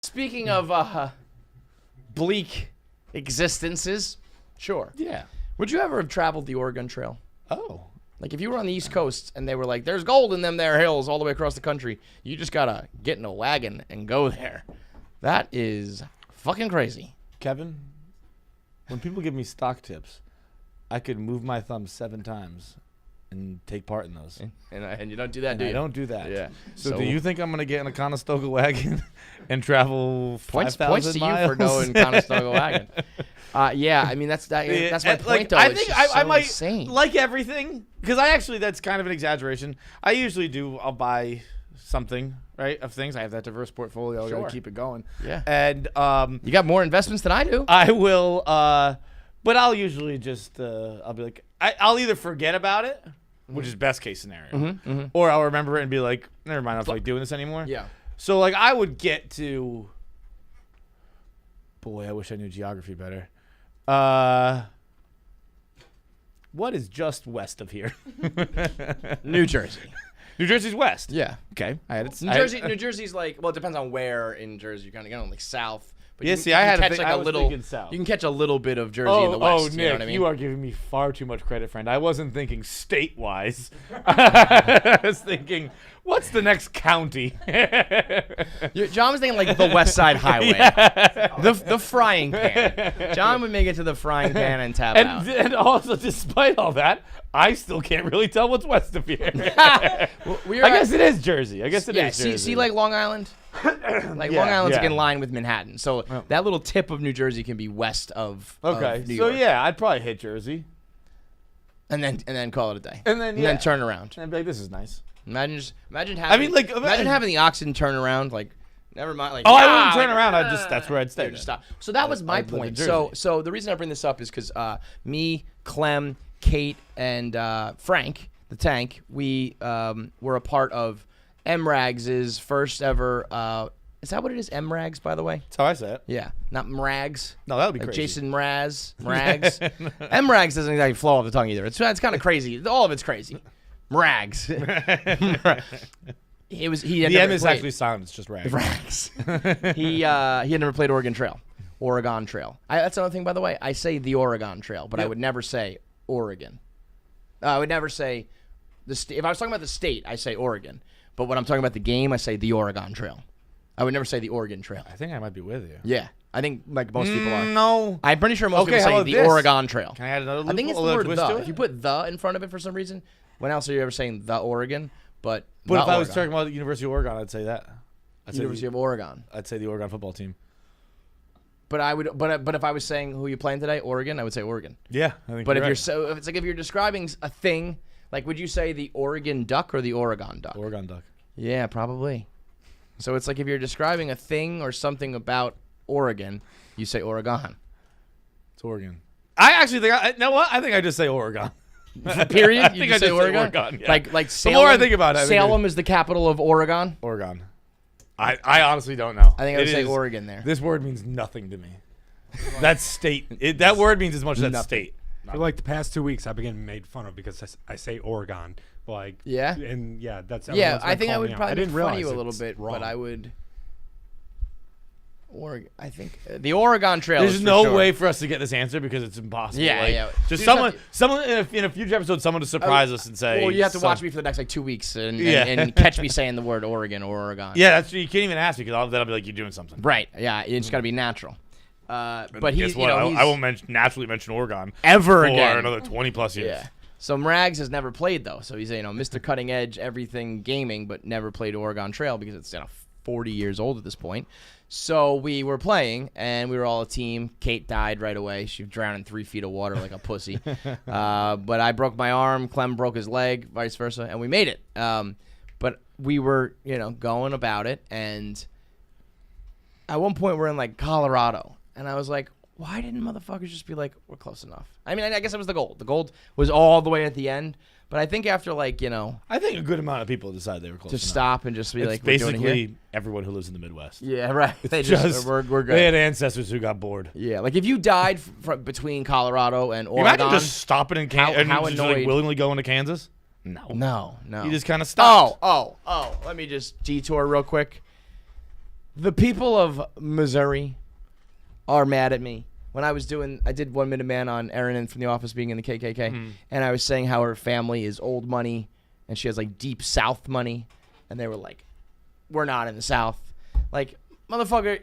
Speaking of bleak existences, sure. Yeah. Would you ever have traveled the Oregon Trail? Oh. Like, if you were on the East Coast and they were like, there's gold in them there hills all the way across the country, you just gotta get in a wagon and go there. That is fucking crazy. Kevin, when people give me stock tips, I could move my thumb 7 times and take part in those. And you don't do that, do you? I don't do that. Yeah. So do you think I'm going to get in a Conestoga wagon and travel 5,000 points to miles? you for going Conestoga wagon. Yeah, I mean, that's my point, though. I think I might, insane. like everything, because that's kind of an exaggeration. I usually I'll buy something, right, of things. I have that diverse portfolio. Sure. I got to keep it going. Yeah. And you got more investments than I do. I will, but I'll usually just, I'll be like, I'll either forget about it, which is best case scenario, or I'll remember it and be like, never mind, I'm like doing this anymore. Yeah. So like I would get to, boy, I wish I knew geography better. What is just west of here? New Jersey. New Jersey's west. Yeah. Okay. New Jersey's like, well, it depends on where in Jersey you're kind of going, like south. But Yeah, you, see, you I can had to catch think- like I a was little. thinking south. You can catch a little bit of Jersey in the west. Nick, you know what I mean? you are giving me far too much credit, friend. I wasn't thinking state-wise. I was thinking, what's the next county? John was thinking like the West Side Highway, the frying pan. John would make it to the frying pan and tap out. And also, despite all that, I still can't really tell what's west of here. I guess it is Jersey. I guess it is Jersey. See, like Long Island? Like Long Island's like in line with Manhattan. So that little tip of New Jersey can be west of New York. Yeah, I'd probably hit Jersey. And then call it a day. And then turn around. And I'd be like, this is nice. Imagine having imagine having the oxen turn around, like never mind, like I wouldn't turn around. That's where I'd stay. Just stop. So that was my I'd live in point. Jersey. So the reason I bring this up is because me, Clem, Kate, and Frank, the tank, we were a part of MRAG's first ever. Is that what it is? MRAGs, by the way? That's how I say it. Yeah, not MRAGs. No, that would be like crazy. Jason Mraz, MRAGs. MRAGs doesn't exactly flow off the tongue either. It's kind of crazy. All of it's crazy. MRAGs. The M is actually silent. It's just rags. Rags. He had never played Oregon Trail. That's another thing, by the way. I say the Oregon Trail, but I would never say Oregon. I would never say if I was talking about the state, I say Oregon. But when I'm talking about the game, I say the Oregon Trail. I would never say the Oregon Trail. I think I might be with you. Yeah. I think like most people are. No. I'm pretty sure most people how say about the this? Oregon Trail. Can I add another I think it's the little word twist to the. it? If you put the in front of it for some reason, when else are you ever saying the Oregon? But if I was talking about the University of Oregon, I'd say that. University of Oregon. I'd say the Oregon football team. But I would, but if I was saying who you playing today, Oregon, I would say Oregon. Yeah, I think. But if right. if you're describing a thing, like would you say the Oregon Duck or the Oregon Duck? Oregon Duck. Yeah, probably. So it's like if you're describing a thing or something about Oregon, you say Oregon. It's Oregon. I actually think you know what? I think I just say Oregon. Period. I think I just say Oregon. Yeah. Like Salem. The more I think about it, Salem is the capital of Oregon. Oregon. I honestly don't know. I think I would say Oregon there. This word means nothing to me. That's state. That word means as much as that state. For like the past 2 weeks, I've been made fun of because I say Oregon. Like yeah, and yeah, that's I think I would probably make fun of you a little bit, wrong. but I would. I think the Oregon Trail. There's is no sure. way for us to get this answer because it's impossible. Yeah, like, yeah. Just Dude, someone in a future episode, someone to surprise us and say. Well, you have to watch me for the next like 2 weeks and catch me saying the word Oregon or Oregon. Yeah, that's you can't even ask me because then I'll be like, you're doing something. Right. Yeah, it's got to be natural. But he's, guess what? I won't naturally mention Oregon ever for again. another 20 plus years. Yeah. So Mrags has never played though. So he's Mr. Cutting Edge everything gaming, but never played Oregon Trail because it's 40 years old at this point. So we were playing and we were all a team. Kate died right away. She drowned in 3 feet of water like a pussy. But I broke my arm. Clem broke his leg, vice versa, and we made it. But we were going about it, and at one point we're in like Colorado, and I was like, why didn't motherfuckers just be like, we're close enough? I mean, I guess it was the gold. The gold was all the way at the end. But I think after I think a good amount of people decided they were close to enough. Stop and just be it's like, we're doing it here. basically everyone who lives in the Midwest. Yeah, right. It's we're good. They had ancestors who got bored. Yeah, like if you died between Colorado and Oregon. Imagine just stopping in Kansas and just annoyed. willingly going to Kansas. No. You just kind of stopped. Oh. Let me just detour real quick. The people of Missouri are mad at me. When I did 1 Minute Man on Erin from The Office being in the KKK, and I was saying how her family is old money, and she has like deep South money, and they were like, "We're not in the South." Like, motherfucker,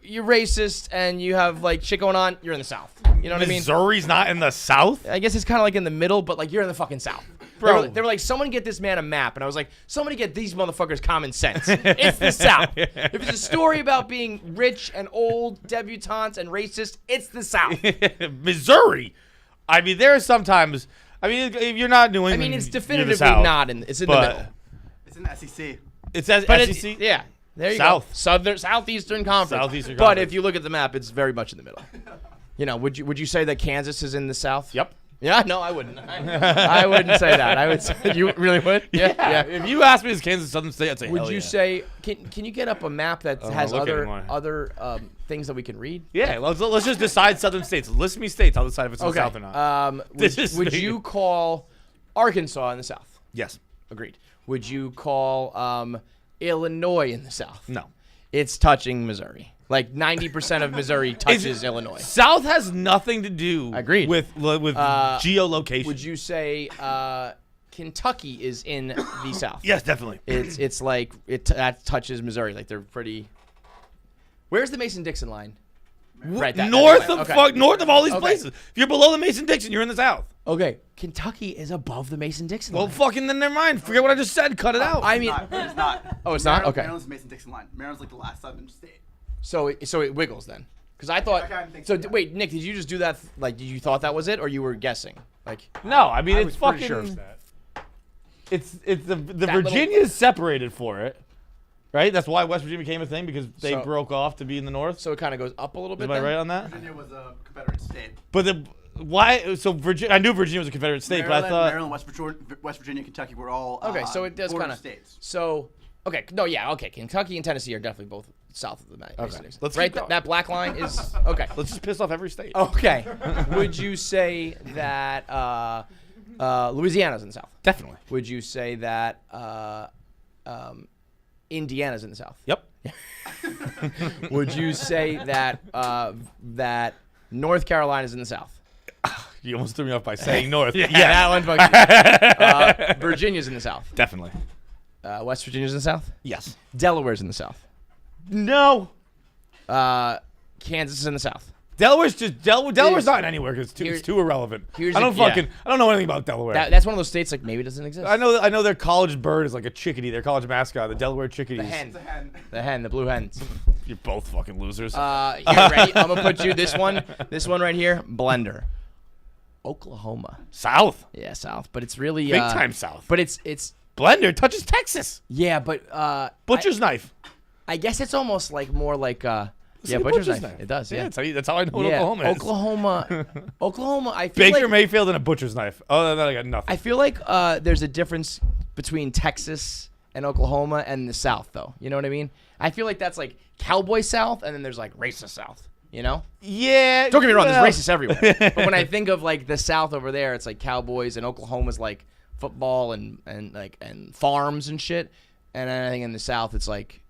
you're racist and you have like shit going on. You're in the South. You know what I mean? Missouri's not in the South? I guess it's kind of like in the middle, but like you're in the fucking South. Bro. They were like, someone get this man a map. And I was like, somebody get these motherfuckers common sense. It's the South. If it's a story about being rich and old, debutantes and racist, it's the South. Missouri? I mean, there are sometimes... I mean, if you're not New England, It's you're the definitively South. not in. It's in the middle. It's in the SEC. It says But SEC? yeah. There you South. go. Southeastern Conference. Southeastern But Conference. if you look at the map, it's very much in the middle. You know, would you say that Kansas is in the South? Yep. Yeah, no, I wouldn't. I wouldn't say that. I would say you really would. Yeah. If you ask me, is Kansas Southern State? I'd say Would hell you yeah. say can you get up a map that don't has wanna look other anymore. things that we can read? Yeah, let's just decide Southern states. List me states. I'll decide if it's in the South or not. Would you call Arkansas in the South? Yes. Agreed. Would you call Illinois in the South? No. It's touching Missouri. Like 90% of Missouri touches Illinois. South has nothing to do Agreed. with geolocation. Would you say Kentucky is in the South? Yes, definitely. It's like that touches Missouri. Like they're pretty. Where's the Mason-Dixon line? Right. North that of okay. north of all these Okay. places. If you're below the Mason-Dixon, you're in the South. Okay, Kentucky is above the Mason-Dixon Well, line. fucking then never mind. Forget what I just said. Cut it out. I mean, It's not. Oh, it's not? Okay. Maryland's the Mason-Dixon line. Maryland's like the last southern state. so it wiggles then. Because I thought. Okay, I think So so. wait, Nick, did you just do that? Like, did you thought that was it, or you were guessing? Like, no, I mean I it's was pretty fucking. sure of that. It's the little- Virginia's separated for it, right? That's why West Virginia became a thing because they So- broke off to be in the North. so it kind of goes up a little bit. Am I then? right on that? Virginia was a Confederate state. But why? So Virginia, I knew Virginia was a Confederate state, but I thought Maryland, West Virginia, Kentucky were all Okay, so it does border kind of. states. So okay, no, yeah, okay. Kentucky and Tennessee are definitely both south of the Mason-Dixon. Let's right. keep going. That black line is okay. let's just piss off every state. Okay. Would you say that Louisiana's in the South? Definitely. Would you say that Indiana's in the South? Yep. Would you say that that North Carolina's in the South? You almost threw me off by saying North. Yeah, that one. Fucking, Virginia's in the South. Definitely. West Virginia's in the South. Yes. Delaware's in the South. No. Kansas is in the South. Delaware's Delaware's Here's- not anywhere because here- it's too irrelevant. here's I don't yeah. I don't know anything about Delaware. That's one of those states like maybe it doesn't exist. I know their college bird is like a chickadee. Their college mascot, the Delaware Chickadees. The hen. It's a hen. The hen, the blue hens. You're both fucking losers. Here, ready? I'm gonna put you this one right here. Blender. Oklahoma. South. Yeah, South, but it's really Big time South. But it's Blender touches Texas. yeah, but Butcher's knife. I guess it's almost like more like yeah, Say butcher's knife. It does. Yeah. That's how I know what Yeah, Oklahoma is. Oklahoma. I feel Baker like Mayfield and a butcher's knife. Other than that, I got nothing. I feel like there's a difference between Texas and Oklahoma and the South, though. You know what I mean? I feel like that's like cowboy South, and then there's like racist South. You know? Yeah. Don't get me wrong. well, There's racists everywhere. But when I think of like the South over there, it's like cowboys, and Oklahoma's like football and farms and shit. And then I think in the South, it's like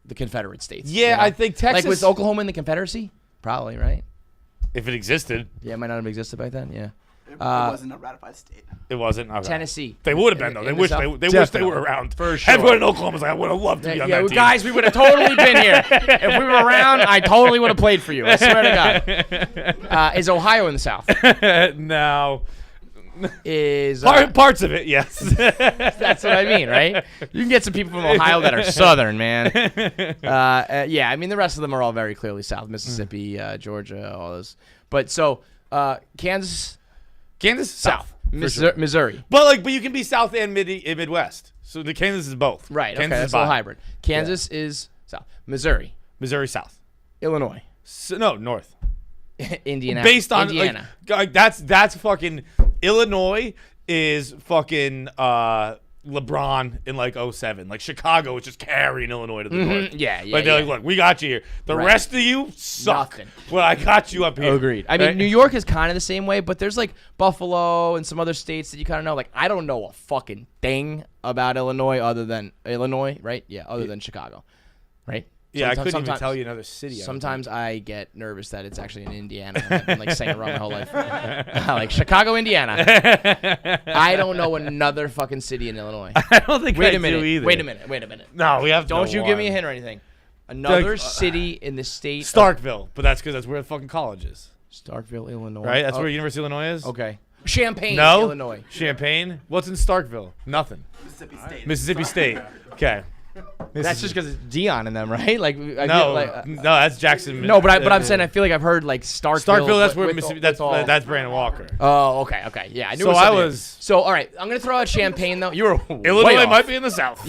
the Confederate States. Yeah, you know? I think Texas. Like was Oklahoma in the Confederacy? Probably, right? if it existed, Yeah, it might not have existed back then. Yeah. It wasn't a ratified state. it wasn't. Okay. Tennessee. They would have been In- though. in They the wish South? they wish they Definitely. were around. For sure. Everyone in Oklahoma's like, I would have loved to be on Yeah, that team. guys, we would have totally been here. If we were around, I totally would have played for you. I swear to God. Is Ohio in the South? No. Is Parts of it, yes. that's what I mean, right? You can get some people from Ohio that are Southern, man. Yeah, I mean the rest of them are all very clearly South, Mississippi, Georgia, all those. But so Kansas, South. Missouri. But you can be South and Midwest. So the Kansas is both. Right. Kansas Okay, is that's a little bottom. hybrid. Kansas is South. Missouri, Missouri South. Illinois, No, North. Indiana. Based on Indiana. like that's fucking Illinois is fucking LeBron in like 07. Like Chicago is just carrying Illinois to the north. Yeah, yeah. Like they're yeah. like, look, we got you here. The Right. rest of you suck. Nothing. Well, I got you up here. Agreed. I mean, Right? New York is kind of the same way, but there's like Buffalo and some other states that you kind of know. Like, I don't know a fucking thing about Illinois other than Illinois, right? Yeah, other than Chicago, right? Yeah, I couldn't even sometimes- tell you another city. Sometimes I get nervous that it's actually in Indiana. I've been like saying it wrong my whole life. Like Chicago, Indiana. I don't know another fucking city in Illinois. I don't think Wait I a minute. do either. Wait a minute. No, we have. Don't no you give me a one. hint or anything. Another city in the state. of Starkville, but that's because that's where the fucking college is, Starkville, Illinois. right? That's Oh, where University of Illinois is. Okay. Champaign, No, Illinois. Champaign. What's in Starkville? Nothing. Mississippi State. Mississippi State. Okay. That's just because it's Dion in them, right? Like I No, feel like, no, that's Jackson. no, but I'm saying I feel like I've heard like Starkville. Starkville. That's where with Mississippi. with all- That's Brandon Walker. Oh, okay. Yeah, I knew. So it was I something. was- So all right, I'm gonna throw out Champaign though. You were way Illinois off. might be in the South.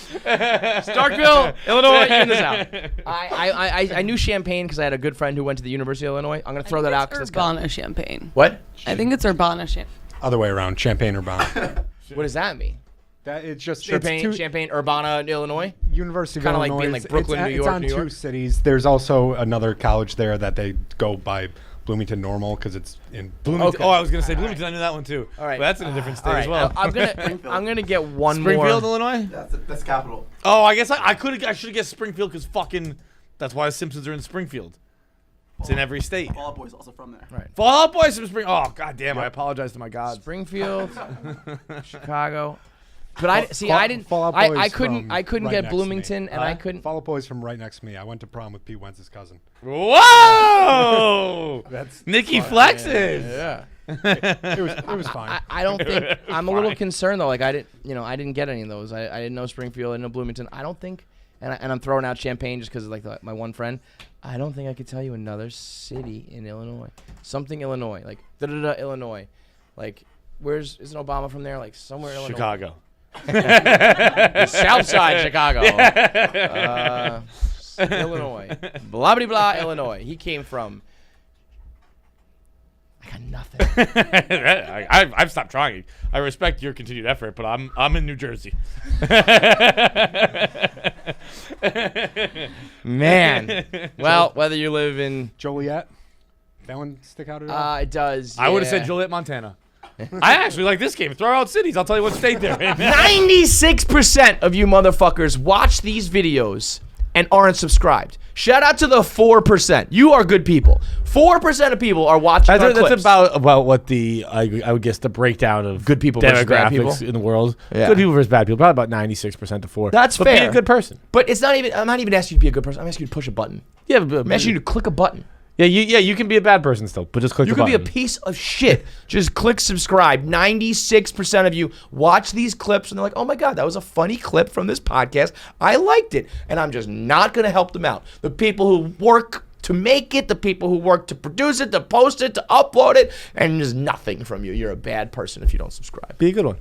Starkville, Illinois, you're in the South. I knew Champaign because I had a good friend who went to the University of Illinois. I'm gonna throw that out because it's kind of, Urbana-Champaign. what? I think it's Urbana-Champaign. Other way around, Champaign-Urbana. What does that mean? That it's just Champaign, Urbana, Illinois. University of Kinda like Illinois. being like Brooklyn, New it's York, on New York. two cities. There's also another college there that they go by Bloomington Normal because it's in Bloomington. Okay. Oh, I was gonna say Bloomington. I knew that one too. All right. But that's in a different state All right, as well. I'm gonna get one Springfield, more. Illinois. That's capital. Oh, I guess I should have guessed Springfield because fucking. That's why the Simpsons are in Springfield. It's in every state. Fall Out Boy's also from there. Right. Fall Out Boys from Spring. Oh, goddamn! I apologize to my gods. Springfield, Chicago. But I didn't. Fall Out I Boys couldn't. from I couldn't right get next to me. Bloomington, and I couldn't. Fall Out Boys from right next to me. I went to prom with Pete Wentz's cousin. Whoa! That's Nikki flexes. Yeah. it was fine. I don't think I'm a little concerned though. Like I didn't get any of those. I didn't know Springfield. I didn't know Bloomington. I don't think, and I'm throwing out Champaign just because like my one friend. I don't think I could tell you another city in Illinois. Something Illinois, like Illinois, like isn't Obama from there? Like somewhere Illinois. Chicago. South side Chicago. Illinois. Blah blah blah. Illinois. He came from. I got nothing. I've stopped trying. I respect your continued effort, but I'm in New Jersey. Man. Well, whether you live in Joliet. That one stick out at all? it does. I would have yeah. said Joliet, Montana. I actually like this game. Throw out cities. I'll tell you what state they're in. 96% of you motherfuckers watch these videos and aren't subscribed. Shout out to the 4%. You are good people. 4% of people are watching our That's clips. about what the I would guess the breakdown of Good people versus bad demographics people? in the world. Yeah. Good people versus bad people. Probably about 96% to 4. That's but fair. Be a good person. But it's not even. I'm not even asking you to be a good person. I'm asking you to push a button. Yeah, I'm asking you to click a button. you can be a bad person still, but just click You the could be a button. piece of shit. Just click subscribe. 96% of you watch these clips and they're like, oh my God, that was a funny clip from this podcast. I liked it. And I'm just not going to help them out. The people who work to make it, the people who work to produce it, to post it, to upload it, and there's nothing from you. You're a bad person if you don't subscribe. Be a good one.